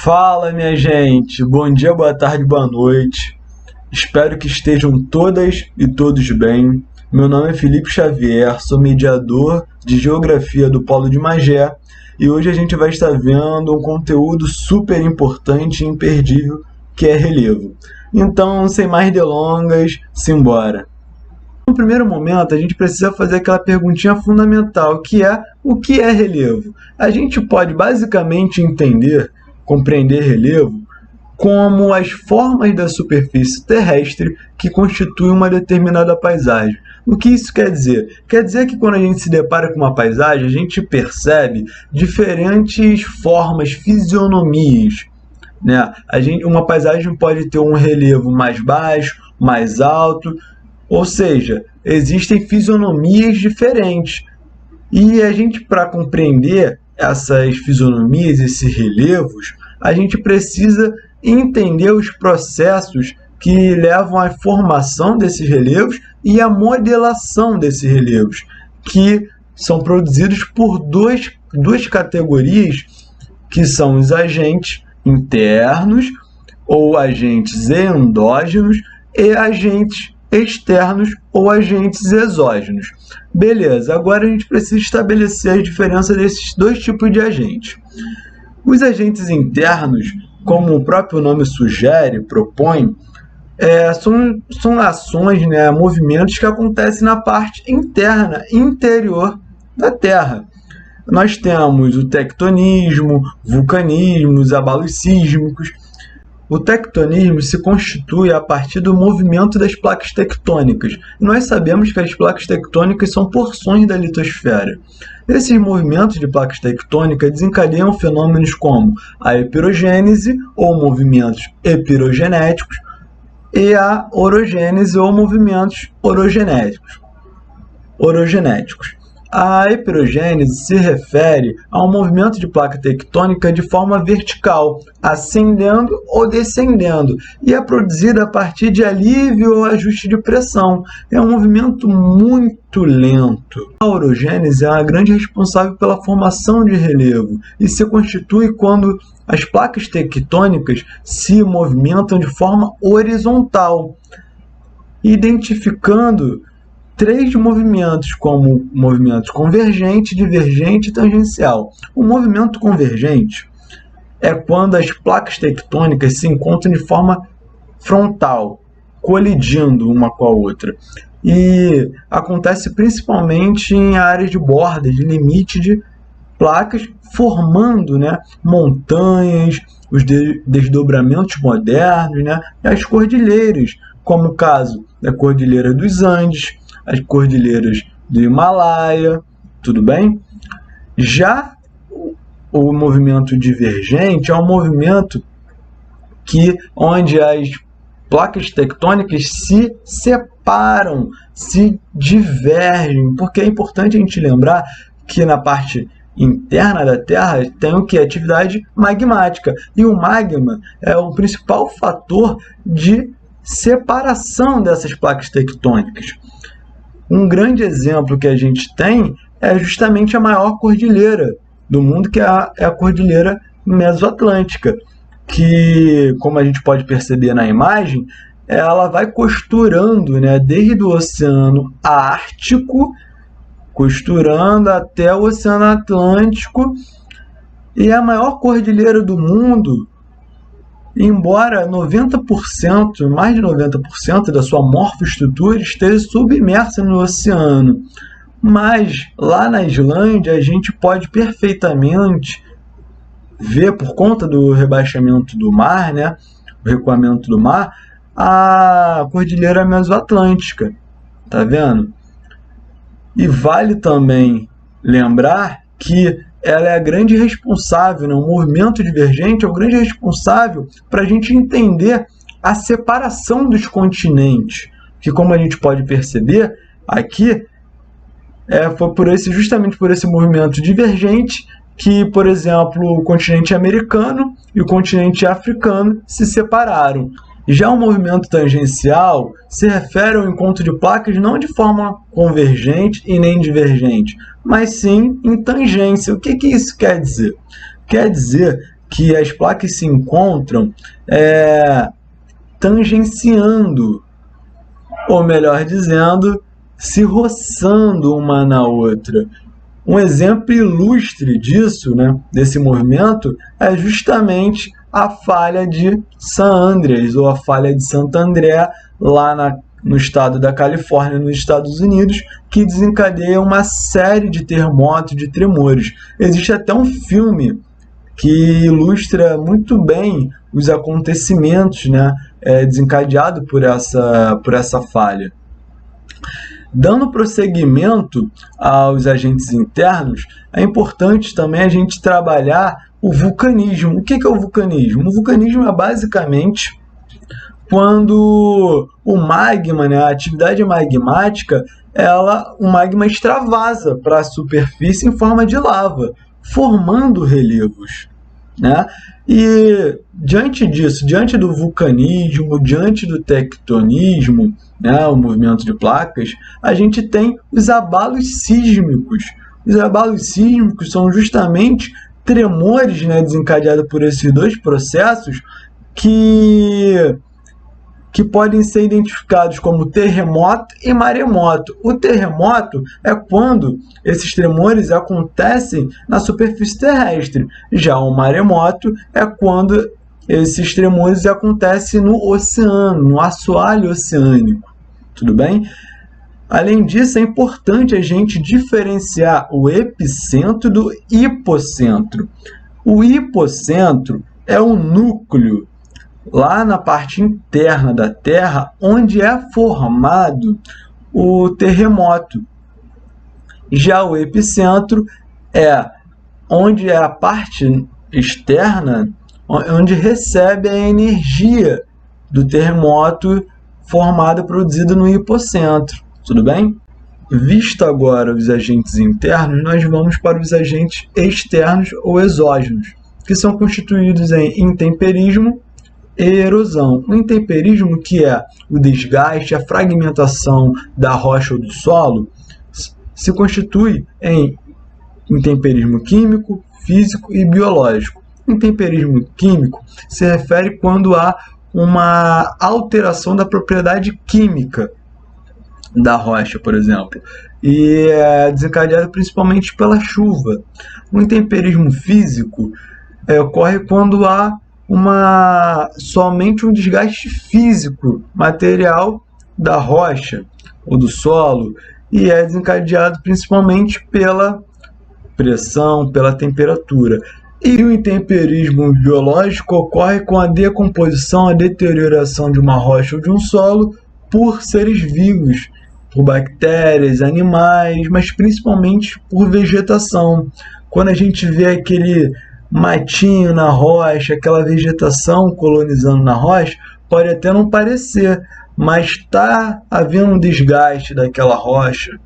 Fala, minha gente! Bom dia, boa tarde, boa noite. Espero que estejam todas e todos bem. Meu nome é Felipe Xavier, sou mediador de Geografia do Polo de Magé e hoje a gente vai estar vendo um conteúdo super importante e imperdível que é relevo. Então, sem mais delongas, simbora! No primeiro momento, a gente precisa fazer aquela perguntinha fundamental, que é o que é relevo? A gente pode basicamente compreender relevo como as formas da superfície terrestre que constituem uma determinada paisagem. O que isso quer dizer? Quer dizer que quando a gente se depara com uma paisagem, a gente percebe diferentes formas, fisionomias, né? Uma paisagem pode ter um relevo mais baixo, mais alto, ou seja, existem fisionomias diferentes. E a gente, para compreender essas fisionomias, esses relevos, a gente precisa entender os processos que levam à formação desses relevos e à modelação desses relevos, que são produzidos por duas categorias, que são os agentes internos ou agentes endógenos e agentes externos ou agentes exógenos. Beleza, agora a gente precisa estabelecer a diferença desses dois tipos de agentes. Os agentes internos, como o próprio nome sugere, propõe, são ações, movimentos que acontecem na parte interna, interior da Terra. Nós temos o tectonismo, vulcanismo, os abalos sísmicos. O tectonismo se constitui a partir do movimento das placas tectônicas. Nós sabemos que as placas tectônicas são porções da litosfera. Esses movimentos de placas tectônicas desencadeiam fenômenos como a epirogênese, ou movimentos epirogenéticos, e a orogênese, ou movimentos orogenéticos. A epirogênese se refere a um movimento de placa tectônica de forma vertical, ascendendo ou descendendo, e é produzida a partir de alívio ou ajuste de pressão. É um movimento muito lento. A orogênese é a grande responsável pela formação de relevo e se constitui quando as placas tectônicas se movimentam de forma horizontal, identificando três movimentos, como movimentos convergente, divergente e tangencial. O movimento convergente é quando as placas tectônicas se encontram de forma frontal, colidindo uma com a outra. E acontece principalmente em áreas de borda, de limite de placas, formando montanhas, os desdobramentos modernos, e as cordilheiras, como o caso da Cordilheira dos Andes, as cordilheiras do Himalaia, tudo bem? Já o movimento divergente é um movimento onde as placas tectônicas se separam, se divergem, porque é importante a gente lembrar que na parte interna da Terra tem o que? Atividade magmática, e o magma é o principal fator de separação dessas placas tectônicas. Um grande exemplo que a gente tem é justamente a maior cordilheira do mundo, que é a Cordilheira Mesoatlântica, que, como a gente pode perceber na imagem, ela vai costurando, desde o Oceano Ártico, costurando até o Oceano Atlântico, e a maior cordilheira do mundo. Embora 90%, mais de 90% da sua morfoestrutura esteja submersa no oceano, mas lá na Islândia a gente pode perfeitamente ver, por conta do rebaixamento do mar, o recuamento do mar, a Cordilheira Mesoatlântica, tá vendo? E vale também lembrar que ela é a grande responsável, o movimento divergente é o grande responsável para a gente entender a separação dos continentes, que, como a gente pode perceber aqui, foi justamente por esse movimento divergente que, por exemplo, o continente americano e o continente africano se separaram. Já o movimento tangencial se refere ao encontro de placas não de forma convergente e nem divergente, mas sim em tangência. O que isso quer dizer? Quer dizer que as placas se encontram tangenciando, ou melhor dizendo, se roçando uma na outra. Um exemplo ilustre disso, né, desse movimento, é justamente a falha de San Andreas, ou a falha de Santo André, lá no estado da Califórnia, nos Estados Unidos, que desencadeia uma série de terremotos, de tremores. Existe até um filme que ilustra muito bem os acontecimentos, né, desencadeados por essa falha. Dando prosseguimento aos agentes internos, é importante também a gente trabalhar o vulcanismo. O que é o vulcanismo? O vulcanismo é basicamente quando o magma, né, a atividade magmática, o magma extravasa para a superfície em forma de lava, formando relevos, né? E diante disso, diante do vulcanismo, diante do tectonismo, né, o movimento de placas, a gente tem os abalos sísmicos. Os abalos sísmicos são justamente tremores, né, desencadeados por esses dois processos que podem ser identificados como terremoto e maremoto. O terremoto é quando esses tremores acontecem na superfície terrestre. Já o maremoto é quando esses tremores acontecem no oceano, no assoalho oceânico. Tudo bem? Além disso, é importante a gente diferenciar o epicentro do hipocentro. O hipocentro é o núcleo lá na parte interna da Terra, onde é formado o terremoto. Já o epicentro é onde é a parte externa, onde recebe a energia do terremoto formada, produzida no hipocentro. Tudo bem? Visto agora os agentes internos, nós vamos para os agentes externos ou exógenos, que são constituídos em intemperismo e erosão. O intemperismo, que é o desgaste, a fragmentação da rocha ou do solo, se constitui em intemperismo químico, físico e biológico. Intemperismo químico se refere quando há uma alteração da propriedade química da rocha, por exemplo, e é desencadeado principalmente pela chuva. O intemperismo físico ocorre quando há somente um desgaste físico, material da rocha ou do solo, e é desencadeado principalmente pela pressão, pela temperatura. E o intemperismo biológico ocorre com a decomposição, a deterioração de uma rocha ou de um solo por seres vivos, por bactérias, animais, mas principalmente por vegetação. Quando a gente vê aquele matinho na rocha, aquela vegetação colonizando na rocha, pode até não parecer, mas está havendo um desgaste daquela rocha.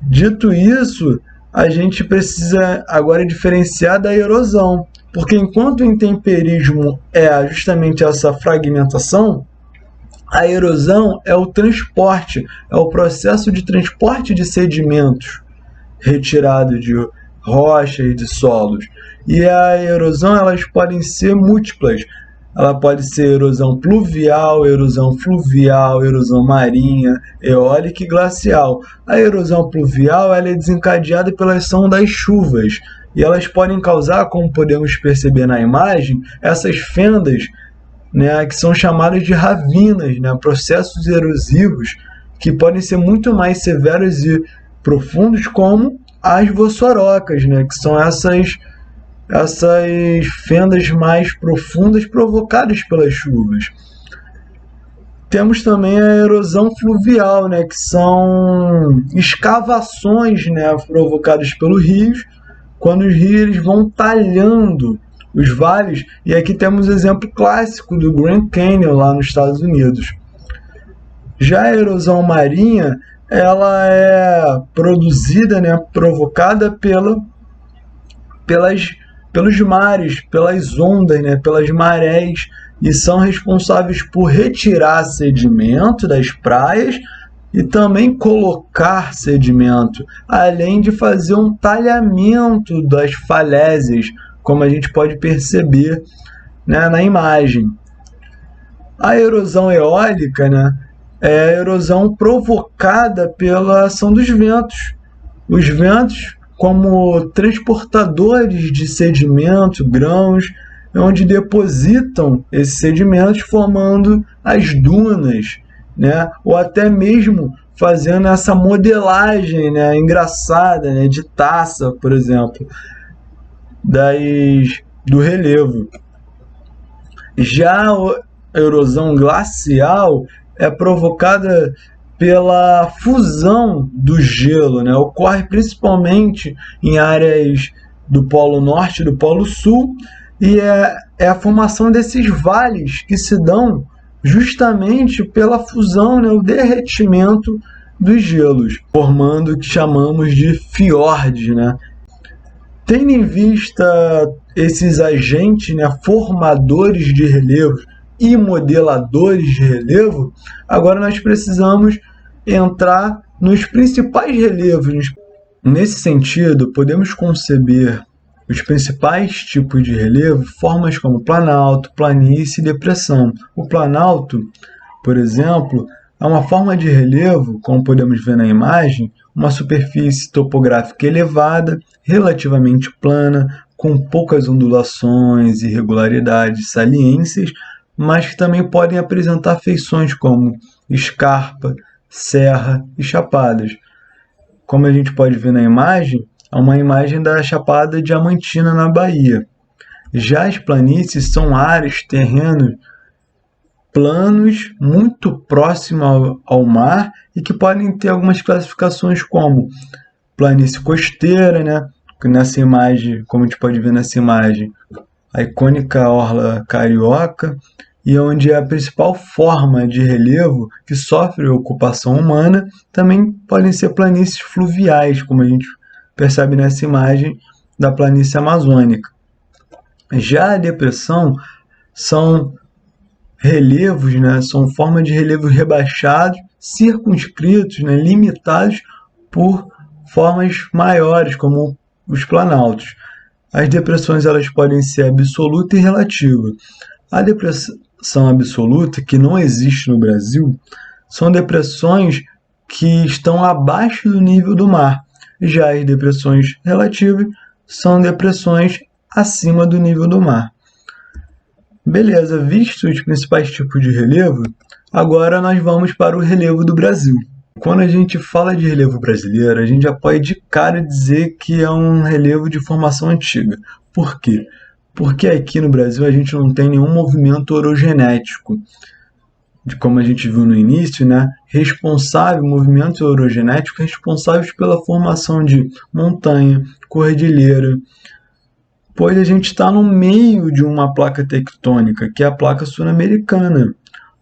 Dito isso, a gente precisa agora diferenciar da erosão, porque enquanto o intemperismo é justamente essa fragmentação, a erosão é o transporte, é o processo de transporte de sedimentos retirado de rocha e de solos. E a erosão, elas podem ser múltiplas. Ela pode ser erosão pluvial, erosão fluvial, erosão marinha, eólica e glacial. A erosão pluvial, ela é desencadeada pela ação das chuvas, e elas podem causar, como podemos perceber na imagem, essas fendas, né, que são chamadas de ravinas, né, processos erosivos que podem ser muito mais severos e profundos, como as vossorocas, né, que são essas fendas mais profundas provocadas pelas chuvas. Temos também a erosão fluvial, né, que são escavações, né, provocadas pelos rios, quando os rios eles vão talhando os vales, e aqui temos o exemplo clássico do Grand Canyon, lá nos Estados Unidos. Já a erosão marinha, ela é produzida, né, provocada pelos mares, pelas ondas, né, pelas marés, e são responsáveis por retirar sedimento das praias e também colocar sedimento, além de fazer um talhamento das falésias, como a gente pode perceber, né, na imagem. A erosão eólica, né, é a erosão provocada pela ação dos ventos. Os ventos, como transportadores de sedimento, grãos, onde depositam esses sedimentos formando as dunas, né, ou até mesmo fazendo essa modelagem, né, engraçada, né, de taça, por exemplo, do relevo. Já a erosão glacial é provocada pela fusão do gelo, né? Ocorre principalmente em áreas do Polo Norte e do Polo Sul, e é a formação desses vales que se dão justamente pela fusão, né, o derretimento dos gelos, formando o que chamamos de fiordes, né? Tendo em vista esses agentes, né, formadores de relevo e modeladores de relevo, agora nós precisamos entrar nos principais relevos. Nesse sentido, podemos conceber os principais tipos de relevo, formas como planalto, planície e depressão. O planalto, por exemplo, é uma forma de relevo, como podemos ver na imagem, uma superfície topográfica elevada, relativamente plana, com poucas ondulações, irregularidades, saliências, mas que também podem apresentar feições como escarpa, serra e chapadas. Como a gente pode ver na imagem, é uma imagem da Chapada Diamantina, na Bahia. Já as planícies são áreas, terrenos planos, muito próximos ao mar e que podem ter algumas classificações como planície costeira, né? Nessa imagem, como a gente pode ver nessa imagem, a icônica orla carioca, e onde é a principal forma de relevo que sofre ocupação humana, também podem ser planícies fluviais, como a gente percebe nessa imagem da planície amazônica. Já a depressão são relevos, né, são formas de relevos rebaixados, circunscritos, né, limitados por formas maiores, como os planaltos. As depressões elas podem ser absoluta e relativa. A depressão absoluta, que não existe no Brasil, são depressões que estão abaixo do nível do mar. Já as depressões relativas são depressões acima do nível do mar. Beleza, visto os principais tipos de relevo, agora nós vamos para o relevo do Brasil. Quando a gente fala de relevo brasileiro, a gente já pode de cara dizer que é um relevo de formação antiga. Por quê? Porque aqui no Brasil a gente não tem nenhum movimento orogenético, de como a gente viu no início, né? Movimentos orogenéticos responsáveis pela formação de montanha, cordilheira, pois a gente está no meio de uma placa tectônica, que é a placa sul-americana.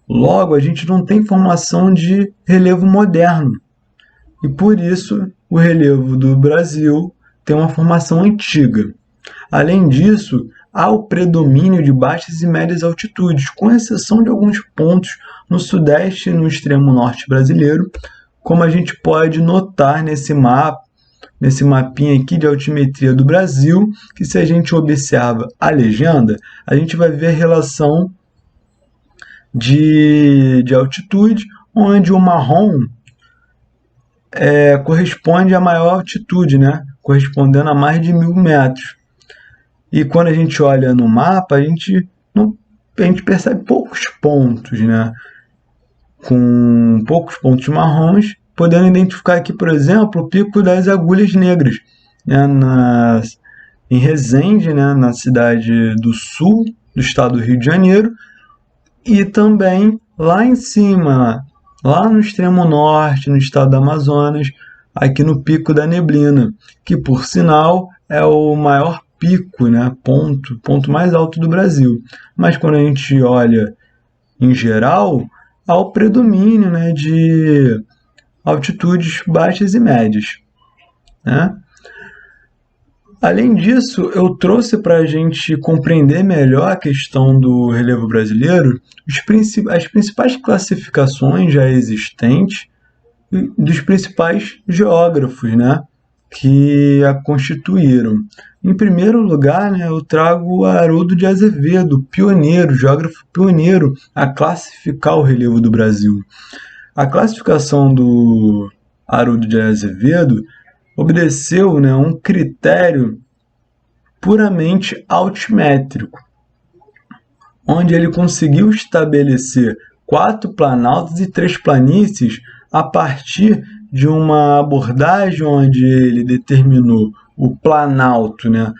Logo, a gente não tem formação de relevo moderno. E por isso, o relevo do Brasil tem uma formação antiga. Além disso, há o predomínio de baixas e médias altitudes, com exceção de alguns pontos no sudeste e no extremo norte brasileiro, como a gente pode notar nesse mapinha aqui de altimetria do Brasil, que se a gente observa a legenda, a gente vai ver a relação de altitude, onde o marrom corresponde à maior altitude, né? Correspondendo a mais de 1.000 metros. E quando a gente olha no mapa, a gente percebe poucos pontos, né? Com poucos pontos marrons, podendo identificar aqui, por exemplo, o Pico das Agulhas Negras, né? Em Resende, né? Na cidade do sul do estado do Rio de Janeiro, e também lá em cima, lá no extremo norte, no estado do Amazonas, aqui no Pico da Neblina, que por sinal é o maior pico, né, ponto mais alto do Brasil. Mas quando a gente olha em geral, há o predomínio, né, de altitudes baixas e médias, né? Além disso, eu trouxe para a gente compreender melhor a questão do relevo brasileiro, as principais classificações já existentes dos principais geógrafos, né? que a constituíram. Em primeiro lugar, né, eu trago Haroldo de Azevedo, pioneiro, geógrafo pioneiro a classificar o relevo do Brasil. A classificação do Haroldo de Azevedo obedeceu, né, um critério puramente altimétrico, onde ele conseguiu estabelecer 4 planaltos e 3 planícies a partir de uma abordagem onde ele determinou o planalto, né,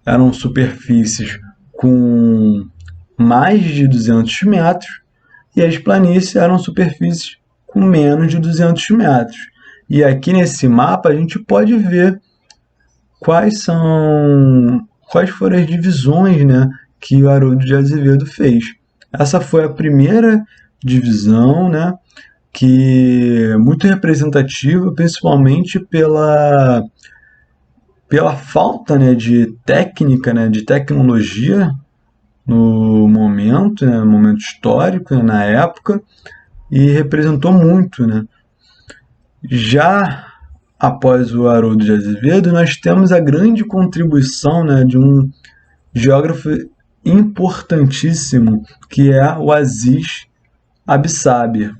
eram superfícies com mais de 200 metros, e as planícies eram superfícies com menos de 200 metros. E aqui nesse mapa a gente pode ver quais foram as divisões, né, que o Haroldo de Azevedo fez. Essa foi a primeira divisão, né, que é muito representativa, principalmente pela falta, né, de técnica, né, de tecnologia no momento, né, no momento histórico, né, na época, e representou muito, né. Já após o Haroldo de Azevedo, nós temos a grande contribuição, né, de um geógrafo importantíssimo, que é o Aziz Absaber.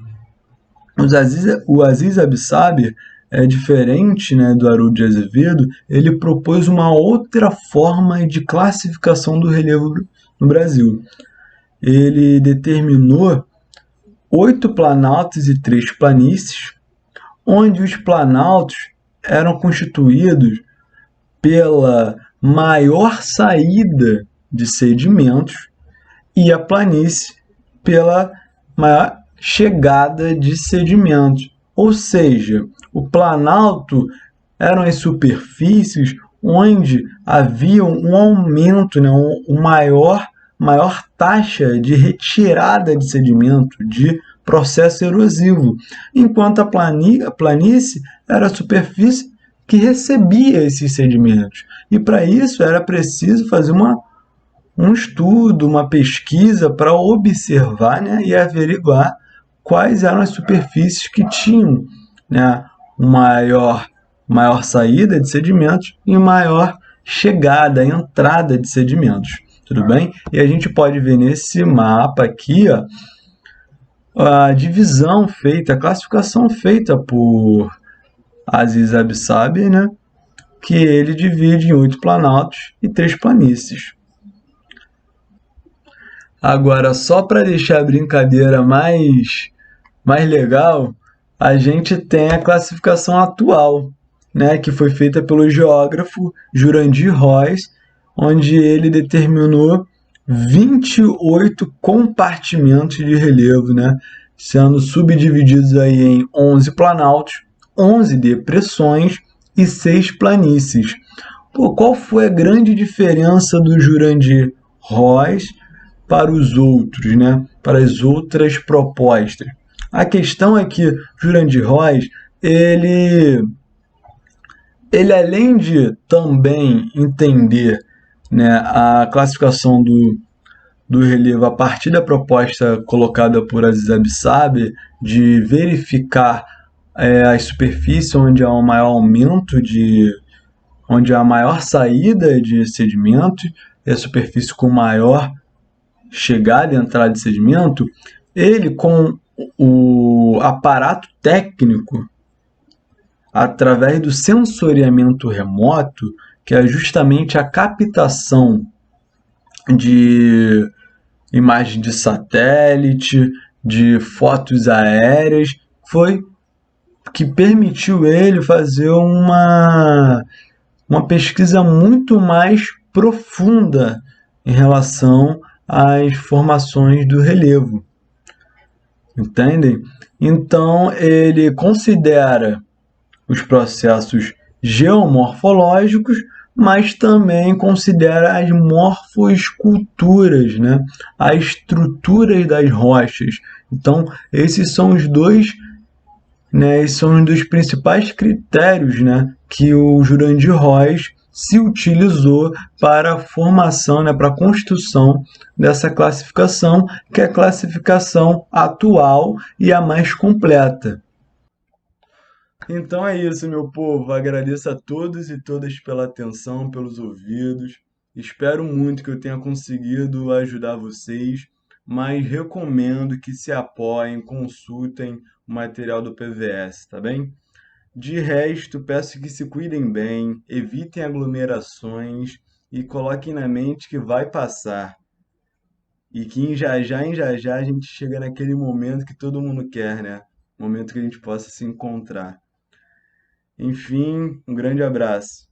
O Aziz Absaber é diferente, né, do Haroldo de Azevedo. Ele propôs uma outra forma de classificação do relevo no Brasil. Ele determinou 8 planaltos e 3 planícies, onde os planaltos eram constituídos pela maior saída de sedimentos e a planície pela maior chegada de sedimentos. Ou seja, o planalto eram as superfícies onde havia um aumento, né, maior taxa de retirada de sedimento, de processo erosivo, enquanto a planície era a superfície que recebia esses sedimentos. E para isso era preciso fazer um estudo, uma pesquisa para observar, né, e averiguar quais eram as superfícies que tinham, né, maior saída de sedimentos e maior chegada, entrada de sedimentos. Tudo bem? E a gente pode ver nesse mapa aqui, ó, a divisão feita, a classificação feita por Aziz Absaber, né, que ele divide em 8 planaltos e 3 planícies. Agora, só para deixar a brincadeira mais legal, a gente tem a classificação atual, né, que foi feita pelo geógrafo Jurandir Roys, onde ele determinou 28 compartimentos de relevo, né, sendo subdivididos aí em 11 planaltos, 11 depressões e 6 planícies. Pô, qual foi a grande diferença do Jurandir Roys para os outros, né, para as outras propostas? A questão é que Jurandir Roys, ele além de também entender, né, a classificação do relevo a partir da proposta colocada por Aziz Absaber de verificar as superfícies onde há um maior aumento onde há maior saída de sedimento e a superfície com maior chegada e entrada de sedimento, ele, com o aparato técnico, através do sensoriamento remoto, que é justamente a captação de imagem de satélite, de fotos aéreas, foi que permitiu ele fazer uma pesquisa muito mais profunda em relação às formações do relevo. Entendem? Então, ele considera os processos geomorfológicos, mas também considera as morfoesculturas, né? As estruturas das rochas. Então, esses são os dois, né, são os dos principais critérios, né, que o Jurandir Roys se utilizou para a formação, né, para a construção dessa classificação, que é a classificação atual e a mais completa. Então é isso, meu povo. Agradeço a todos e todas pela atenção, pelos ouvidos. Espero muito que eu tenha conseguido ajudar vocês, mas recomendo que se apoiem, consultem o material do PVS, tá bem? De resto, peço que se cuidem bem, evitem aglomerações e coloquem na mente que vai passar. E que em já já a gente chega naquele momento que todo mundo quer, né? Momento que a gente possa se encontrar. Enfim, um grande abraço.